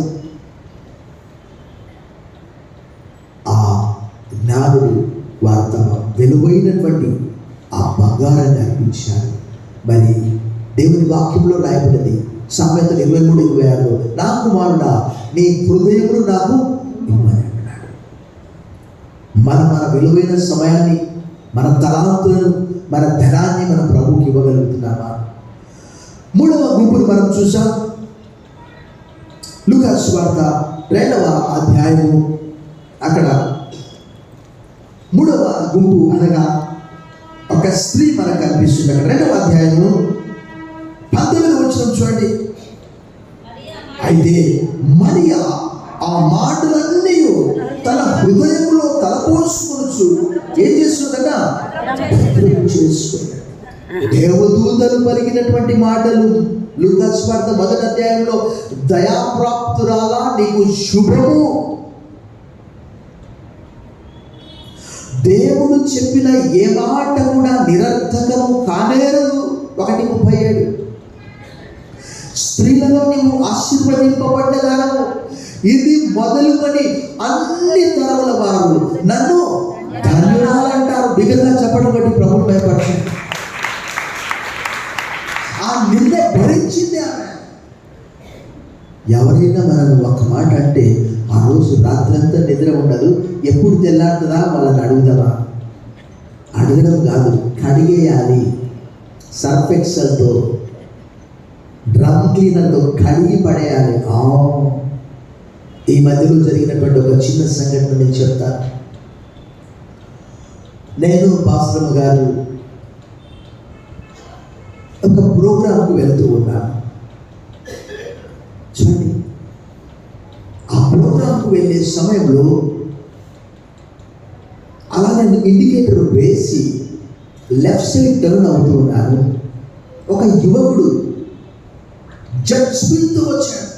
ఆ జ్ఞానులు వారు తమ విలువైనటువంటి ఆ బంగారాన్ని అర్పించారు. మరి దేవుని వాక్యంలో రాయబడింది సామెతలు 23:26, నా కుమారుడా నీ హృదయమును నాకు ఇమ్మని అంటున్నాడు. మన విలువైన సమయాన్ని, మన తలాంతులను, మన ధనాన్ని మన ప్రభువుకి ఇవ్వగలుగుతున్నామా? 3వ గుంపును మనం చూసాం. లూకా సువార్త 2వ అధ్యాయము. అక్కడ 3వ గుంపు అనగా ఒక స్త్రీ మనకు కనిపిస్తుంది. అక్కడ 2వ అధ్యాయము 19వ వచనం చూడండి. అయితే మరియా ఆ మాటలన్నీ తన హృదయంలో తలపోసుకొనుచు ఏం చేస్తుందట? చేసుకున్నాడు. దేవదూతలు పలికినటువంటి మాటలు లూకా సువార్త 1వ అధ్యాయంలో, దయాప్రాప్తురాలా నీకు శుభము. దేవుడు చెప్పిన ఏ మాట కూడా నిరర్థకము కానేరదు. 1:37, స్త్రీలలో నీవు ఆశీర్వదింపబడ్డదానము, ఇది మొదలుకొని అన్ని తరముల వారు నన్ను ధన్యురాలంటారు. బిగ్గరగా చెప్పడం బట్టి ప్రభువు భయపడుతుంది. ఆ నింద భరించింది ఆమె. ఎవరైనా మనం ఒక మాట అంటే ఆ రోజు రాత్రంతా నిద్ర ఉండదు. ఎప్పుడు తెల్లారుతుందా వాళ్ళని అడుగుదామా? అడగడం కాదు, కడిగేయాలి. సర్ఫ్ ఎక్సెల్తో, డ్రమ్ క్లీనర్తో కడిగి పడేయాలి. ఈ మధ్యలో జరిగినటువంటి ఒక చిన్న సంఘటన నేను చెప్తాను. నేను పాస్టర్ గారు ఒక ప్రోగ్రాంకి వెళ్తూ ఉన్నాను. చూడండి, ఆ ప్రోగ్రాంకు వెళ్ళే సమయంలో అలా నేను ఇండికేటర్ వేసి లెఫ్ట్ సైడ్ టర్న్ అవుతూ ఉన్నాను. ఒక యువకుడు జెట్ స్పీడ్తో వచ్చాడు.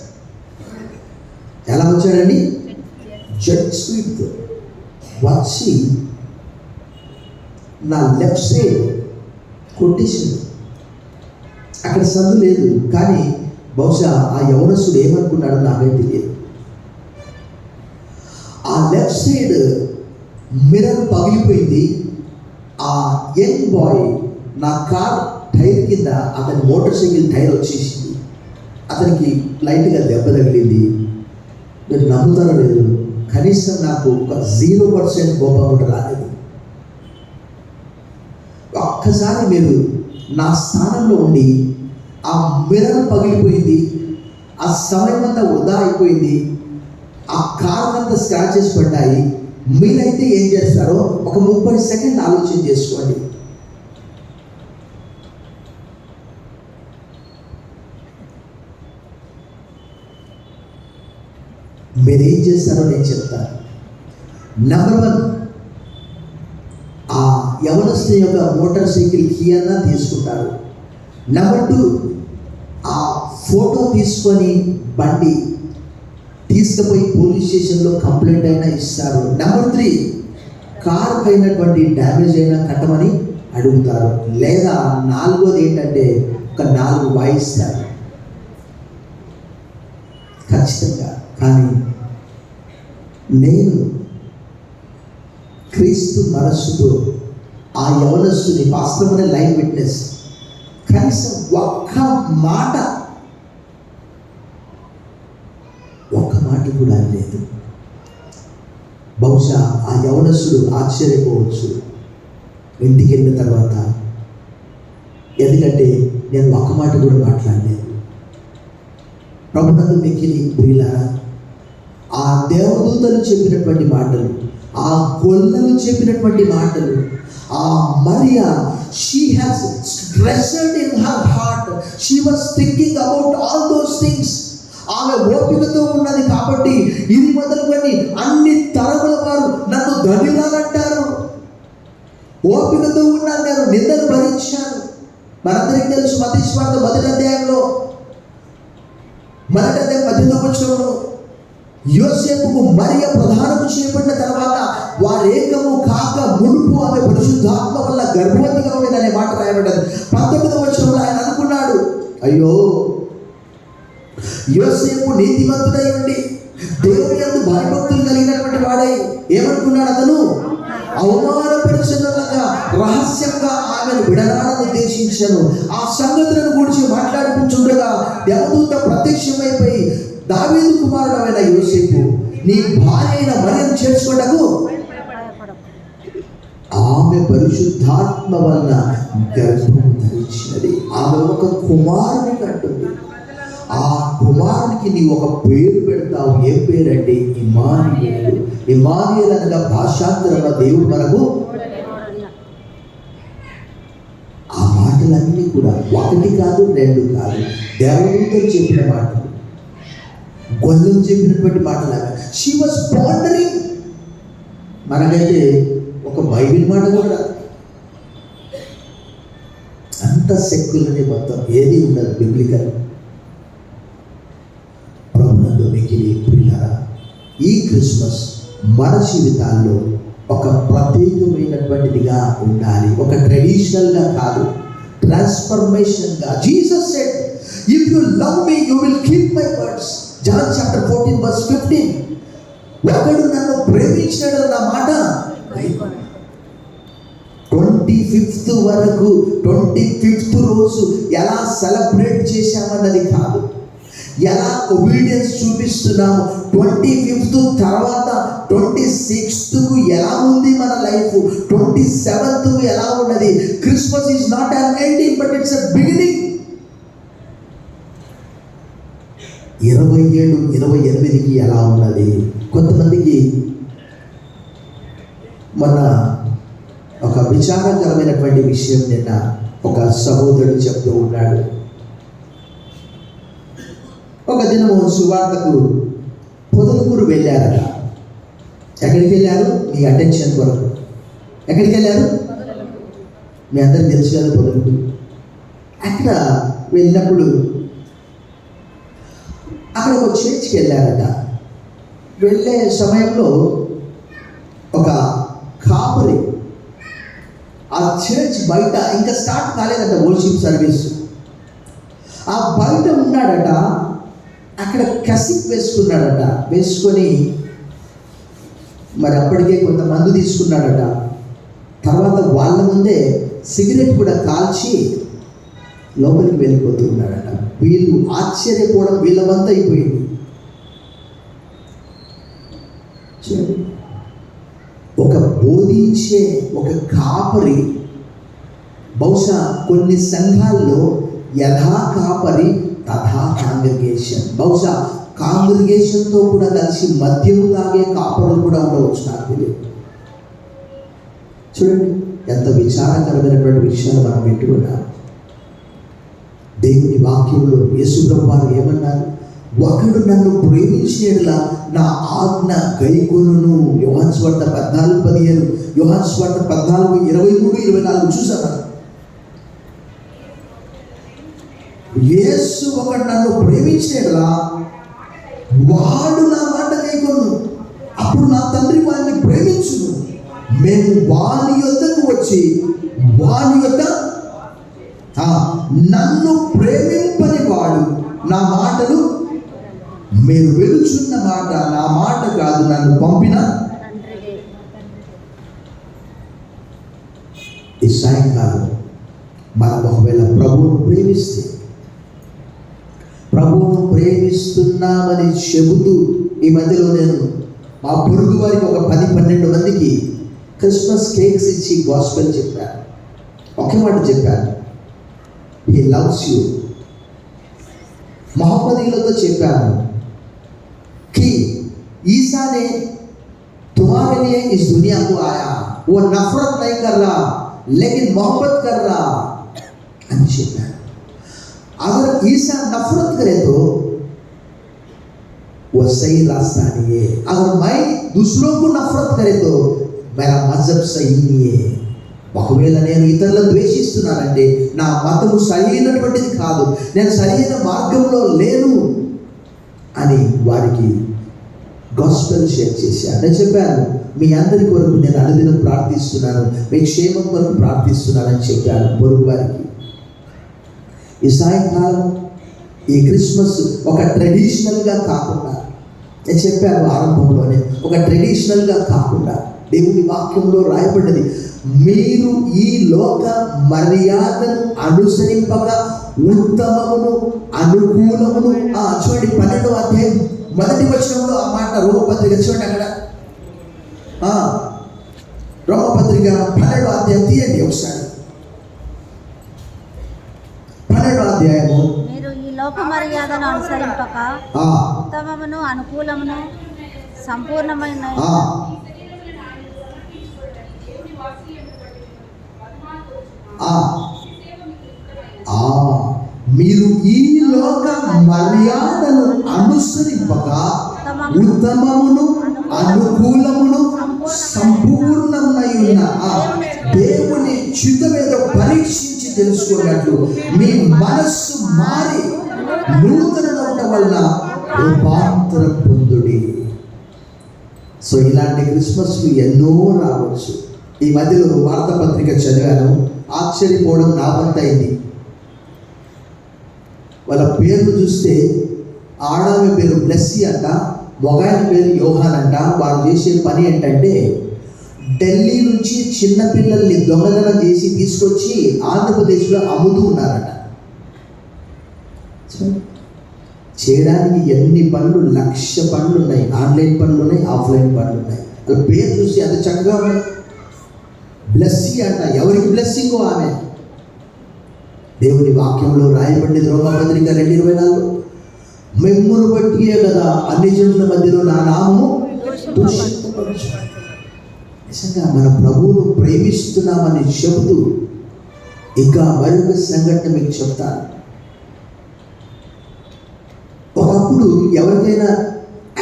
ఎలా వచ్చాడండి? జెట్ స్పీడ్తో వచ్చి నా లెఫ్ట్ సైడ్ కొట్టేసింది. అక్కడ సందు లేదు, కానీ బహుశా ఆ యవనస్తుడు ఏమనుకున్నాడో నాకైతే తెలియదు. ఆ లెఫ్ట్ సైడ్ మిర్రర్ పగిలిపోయింది. ఆ యంగ్ బాయ్ నా కార్ టైర్ కింద అతని మోటార్ సైకిల్ టైర్ వచ్చేసింది. అతనికి లైట్గా దెబ్బ తగిలింది. మీరు నమ్ముతారో లేదు, కనీసం నాకు ఒక 0% కోపం కూడా రాలేదు. ఒక్కసారి మీరు నా స్థానంలో ఉండి ఆ మిర్రర్ పగిలిపోయింది, ఆ సమయం అంతా వృధా అయిపోయింది, ఆ కార్ అంతా స్క్రాచెస్ పడ్డాయి. మీరైతే ఏం చేస్తారో ఒక 30 సెకండ్లు ఆలోచన చేసుకోండి. మీరేం చేస్తారో నేను చెప్తాను. నెంబర్ 1, ఆ యవనస్తుని యొక్క మోటార్ సైకిల్ కీ అన్నా తీసుకుంటారు. నెంబర్ 2, ఆ ఫోటో తీసుకొని బండి తీసుకుపోయి పోలీస్ స్టేషన్లో కంప్లైంట్ అయినా ఇస్తారు. నెంబర్ 3, కార్ అయినటువంటి డ్యామేజ్ అయినా కట్టమని అడుగుతారు. లేదా 4వది ఏంటంటే ఒక 4 వాయిస్తారు ఖచ్చితంగా. కానీ నేను క్రీస్తు మనస్సుతో ఆ యవనస్తుని వాస్తవమైన లైవ్ విట్నెస్ కనీసం ఒక్క మాట కూడా లేదు. బహుశా ఆ యవనస్తుడు ఆశ్చర్యపోవచ్చు ఇంటికి వెళ్ళిన తర్వాత, ఎందుకంటే నేను ఒక్క మాట కూడా మాట్లాడలేదు. ప్రభునందు మిక్కిలి ప్రియులారా, ఆ దేవదూతలు చెప్పినటువంటి మాటలు, ఆ గొల్లలు చెప్పినటువంటి మాటలు, ఆ Mariya, she has treasured in her heart, she was thinking about all those things. ఆమె ఓపికతో ఉన్నది కాబట్టి ఇది మొదలుకొని అన్ని తరముల వారు నన్ను ధన్యురాలంటారు. ఓపికతో ఉన్నాను, నేను నిందలు భరించాను. మనందరికీ తెలుసు మత్తయి సువార్త 1వ అధ్యాయంలో 18వ వచనంలో యోసేపుకు మరియ ప్రధానము చేయబడిన తర్వాత వారేకము కాక మునుపు ఆమె పరిశుద్ధాత్మ వల్ల గర్భవతిగా ఉండేదనే మాట రాయబడ్డది. 19వ వచనంలో ఆయన అనుకున్నాడు, అయ్యో యోసేపు నీతిమంతుడై ఉండి దేవుని యందు భయభక్తులు కలిగినటువంటి వాడై ఏమనుకున్నాడు, అతను అవమానపరిచినట్లుగా రహస్యంగా ఆమెను విడనాడని ఉద్దేశించాను. ఆ సంగతులను గురించి మాట్లాడుకుంటుండగా దేవదూత ప్రత్యక్షమైపోయి, దావీదు కుమారుడైన యోసేపు, నీ భార్య అయిన మరియను చేర్చుకోటకు ఆమె పరిశుద్ధాత్మ వలన గర్భం ధరించినది. ఆమె ఒక కుమారుని కంటుంది. ఆ కుమారునికి నీ ఒక పేరు పెడతావు. ఏ పేరు అంటే ఇమ్మానుయేలు. ఇమ్మానుయేలు అనగా భాషాంతరంలో దేవుడు మనకు. ఆ మాటలన్నీ కూడా ఒకటి కాదు, రెండు కాదు, దేవదూతలు చెప్పిన మాటలు, గొల్లలు చెప్పినటువంటి మాటలు. She was pandering. మనకైతే ఒక బైబిల్ మాట కూడా అంత సెక్యులర్ మొత్తం ఏది ఉండదు బిబ్లికల్. ప్రభునందు మిక్కిలి ప్రియులారా, ఈ క్రిస్మస్ మన జీవితాల్లో ఒక ప్రత్యేకమైనటువంటిదిగా ఉండాలి. ఒక ట్రెడిషనల్గా కాదు, ట్రాన్స్ఫర్మేషన్గా. Jesus said, if you love me you will keep my words. John chapter 14:15. ఒకడు నన్ను ప్రేమించాడు నా మాట. 25th వరకు 25th రోజు ఎలా సెలబ్రేట్ చేశామన్నది కాదు, ఎలా ఒబీడియన్స్ చూపిస్తున్నాము. 25th తర్వాత 26th ఎలా ఉంది మన లైఫ్, 27th ఎలా ఉన్నది. Christmas is not an ending but it's a beginning. 27, 28కి ఎలా ఉన్నది. కొంతమందికి మన ఒక విచారకరమైనటువంటి విషయం నిన్న ఒక సహోదరుడు చెప్తూ ఉన్నాడు. ఒక దినము సువార్తకు పొదలకూరు వెళ్ళారట. ఎక్కడికి వెళ్ళారు? మీ అటెన్షన్ కొరకు. ఎక్కడికి వెళ్ళారు? మీ అందరికి తెలుసు కదా పొదలకూరు. అక్కడ వెళ్ళినప్పుడు అక్కడ ఒక చర్చ్కి వెళ్ళారట. వెళ్ళే సమయంలో ఒక కాపరి ఆ చర్చ్ బయట, ఇంకా స్టార్ట్ కాలేదట వర్షిప్ సర్వీస్, ఆ బయట ఉన్నాడట. అక్కడ కసిక్ వేసుకున్నాడట. వేసుకొని మరి అప్పటికే కొంత మందు తీసుకున్నాడట. తర్వాత వాళ్ళ ముందే సిగరెట్ కూడా కాల్చి లోపలికి వెళ్ళిపోతూ ఉన్నాడట. వీళ్ళు ఆశ్చర్యపోవడం వీళ్ళ వంత అయిపోయింది. ఒక బోధించే ఒక కాపరి, బహుశా కొన్ని సంఘాల్లో యథా కాపరి తథా కాంగ్రిగేషన్, బహుశా కాంగ్రిగేషన్తో కూడా కలిసి మద్యము తాగే కాపరులు కూడా ఉండవచ్చు, నాకు తెలియదు. చూడండి ఎంత విచారకరమైనటువంటి విషయాలు మనం వింటున్నాం. దేవుని వాక్యంలో యేసు ప్రభువు వారు ఏమన్నారు? ఒకడు నన్ను ప్రేమించేలా నా ఆజ్ఞ గైకొనును. యోహాను సువార్త 14:15, యోహాను సువార్త 14:23-24 చూసారా? యేసు ఒకడు నన్ను ప్రేమించేలా వాడు నా మాట గైకొను, అప్పుడు నా తండ్రి వాడిని ప్రేమించును, మేము వాని యొద్దకు వచ్చి వాని యొద్ద నన్ను ప్రేమింపని వాడు నా మాటలు మీరు వెలుచున్న మాట నా మాట కాదు, నన్ను పంపిన ఈ సాయంకాలం మనం ఒకవేళ ప్రభువును ప్రేమిస్తే, ప్రభువును ప్రేమిస్తున్నామని చెబుతూ ఈ మధ్యలో నేను మా పొరుగు వారికి ఒక 10-12 మందికి క్రిస్మస్ కేక్స్ ఇచ్చి గాస్పెల్ చెప్పాను. ఒకే మాట చెప్పాను, హీ లవ్స్ యూ. మొహమ్మదీలతో చెప్పాను कि ईसा ने तुम्हारे लिए इस दुनिया को आया, वो नफरत नहीं कर रहा लेकिन मोहब्बत कर रहा అని చెప్పాను. अगर ईसा नफरत करे तो वो सही रास्ता नहीं है. अगर मैं दूसरों को नफरत करे तो मेरा मजहब सही नहीं है. ఒకవేళ నేను ఇతరులను ద్వేషిస్తున్నానంటే నా మతము సరైనటువంటిది కాదు, నేను సరైన మార్గంలో లేను అని వారికి గాస్పెల్ షేర్ చేశాను. నేను చెప్పాను, మీ అందరి కొరకు నేను అనుదినం ప్రార్థిస్తున్నాను, మీ క్షేమం కొరకు ప్రార్థిస్తున్నానని చెప్పాను పొరుగు వారికి. ఈ సాయంకాలం ఈ క్రిస్మస్ ఒక ట్రెడిషనల్గా కాకుండా, నేను చెప్పాను ఆరంభంలోనే, ఒక ట్రెడిషనల్గా కాకుండా దేవుని వాక్యంలో రాయబడ్డది, మీరు ఈ లోక మర్యాదను అనుసరింపక ఉత్తమమును అనుకూలమును. చూడండి 12వ అధ్యాయం 1వ వచనంలో ఆ మాట, రోమపత్రిక చూడండి అక్కడ, రోమపత్రిక 12వ అధ్యాయం తీయండి ఒకసారి. 12వ అధ్యాయము, మీరు ఈ లోక మర్యాదను అనుసరింపక ఉత్తమమును అనుకూలమును సంపూర్ణమైన మీరు ఈ లోక మర్యాదను అనుసరింపక ఉత్తమమును అనుకూలమును సంపూర్ణమై ఉన్న దేవుని చిత్తమేదో పరీక్షించి తెలుసుకున్నట్లు మీ మనస్సు మారి నూతనమవడం వలన రూపాంతరం పొందుడి. సో ఇలాంటి క్రిస్మస్లు ఎన్నో రావచ్చు. ఈ మధ్యలో వార్తాపత్రిక చదివాను, ఆశ్చర్యపోవడం నా వంతు అయింది. వాళ్ళ పేర్లు చూస్తే ఆడామె పేరు బ్లెస్సీ అంట, మొగాయన పేరు యోహాన్ అంట. వారు చేసే పని ఏంటంటే ఢిల్లీ నుంచి చిన్నపిల్లల్ని దొంగతనం చేసి తీసుకొచ్చి ఆంధ్రప్రదేశ్లో అమ్ముతూ ఉన్నారట. చేయడానికి ఎన్ని పనులు, 1,00,000 పనులు ఉన్నాయి. ఆన్లైన్ పనులు ఉన్నాయి, ఆఫ్లైన్ పనులు ఉన్నాయి. వాళ్ళ పేరు చూసి అది చక్కగా ఉన్నాయి. బ్లెస్సీ అంట, ఎవరికి బ్లెస్సింగో ఆమె. దేవుని వాక్యంలో రాయబడింది రోమపత్రిక 2:24, మిమ్మును బట్టియే కదా అన్ని జనుల మధ్యలో నా నామము దూషింపబడుచు. నిజంగా మన ప్రభువును ప్రేమిస్తున్నామని చెబుతూ ఇంకా మరొక సంఘటన మీకు చెప్తాను. ఒకప్పుడు ఎవరికైనా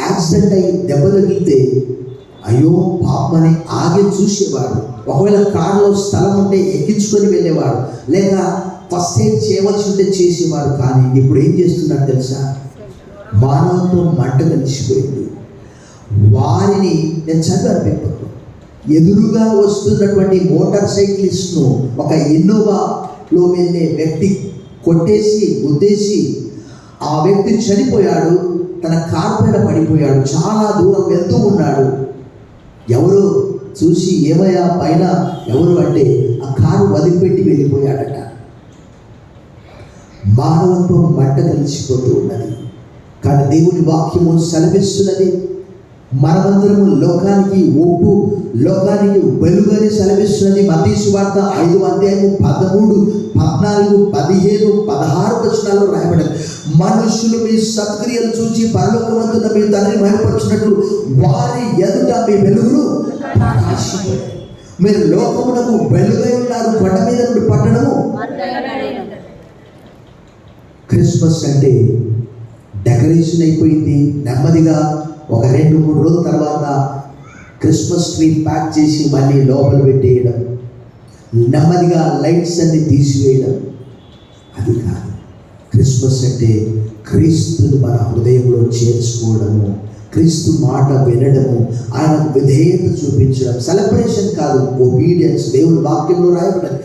యాక్సిడెంట్ అయ్యి దెబ్బ తగిలితే అయ్యో పాపమని ఆగి చూసేవాడు. ఒకవేళ కారులో స్థలం ఉంటే ఎక్కించుకొని వెళ్ళేవాడు, లేక ఫస్ట్ ఎయిడ్ చేయవలసి ఉంటే చేసేవారు. కానీ ఇప్పుడు ఏం చేస్తున్నారు తెలుసా? మానవత్వం మంట కలిసిపోయింది. వారిని నేను చదివాను పేపర్లో, ఎదురుగా వస్తున్నటువంటి మోటార్ సైక్లిస్ట్ను ఒక ఇన్నోవాలో వెళ్ళే వ్యక్తి కొట్టేసి గుద్దేసి ఆ వ్యక్తి చనిపోయాడు. తన కారు పైన పడిపోయాడు. చాలా దూరం వెళ్తూ ఉన్నాడు. ఎవరు చూసి ఏమయ్యా పైన ఎవరు అంటే ఆ కారు వదిలిపెట్టి వెళ్ళిపోయాడట. మానవత్వం మంట కలిసిపోతూ ఉన్నది. కానీ దేవుని వాక్యము సెలవిస్తున్నది, మనమందరము లోకానికి ఉప్పు, లోకానికి వెలుగని సెలవిస్తున్నది. మత్తయి సువార్త 5వ అధ్యాయము 13, 14, 15, 16 వచనాల్లో రాయబడింది, మనుషులు మీ సత్క్రియలు చూచి పరలోకమందున్న మీ తండ్రిని మహిమపరచునట్లు వారి ఎదుట మీ వెలుగును ప్రకాశించును. మీరు లోకమునకు వెలుగై ఉన్నారు, కొండ మీద నుండి పట్టణము. క్రిస్మస్ అంటే డెకరేషన్ అయిపోయింది. నెమ్మదిగా ఒక 2-3 రోజుల తర్వాత క్రిస్మస్ ట్రీ ప్యాక్ చేసి మళ్ళీ లోపల పెట్టేయడం, నెమ్మదిగా లైట్స్ అన్ని తీసివేయడం. అది కాదు. క్రిస్మస్ అంటే క్రీస్తును మన హృదయంలో చేర్చుకోవడము, క్రీస్తు మాట వినడము, ఆయన విధేయత చూపించడం. సెలబ్రేషన్ కాదు, ఒబీడియన్స్. దేవుని వాక్యంలో రాయబడింది,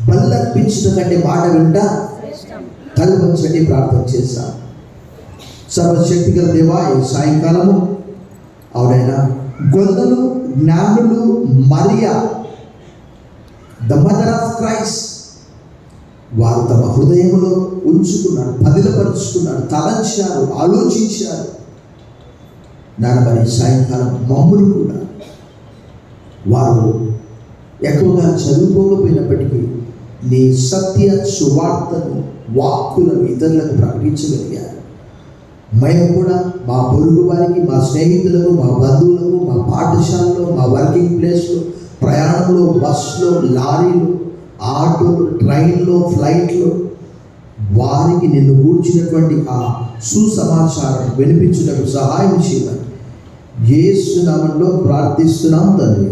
బల్లర్పించడం కంటే మాట వింటా. కళ్ళు పంచండి, ప్రార్థన చేస్తాం. సర్వశక్తి గల దేవా, ఈ సాయంకాలము అవునైనా గొల్లలు జ్ఞానులు Mariya the mother of Christ వారు తమ హృదయంలో ఉంచుకున్నారు, పదిలపరుచుకున్నారు, తలంచారు, ఆలోచించారు. మరి సాయంకాలం మమ్ములు కూడా వారు ఎక్కువగా చదువుకోకపోయినప్పటికీ నీ సత్య సువార్తను, వాక్కులను ఇతరులకు ప్రకటించగలిగారు. మేము కూడా మా పొరుగు వారికి, మా స్నేహితులకు, మా బంధువులకు, మా పాఠశాలలో, మా వర్కింగ్ ప్లేస్లో, ప్రయాణంలో, బస్సులో, లారీలో, ఆటోలో, ట్రైన్లో, ఫ్లైట్లో వారికి నిన్ను గూర్చినటువంటి ఆ సుసమాచారం వినిపించుటకు సహాయం చేయమని యేసు నామములో ప్రార్థిస్తున్నాం తండ్రి.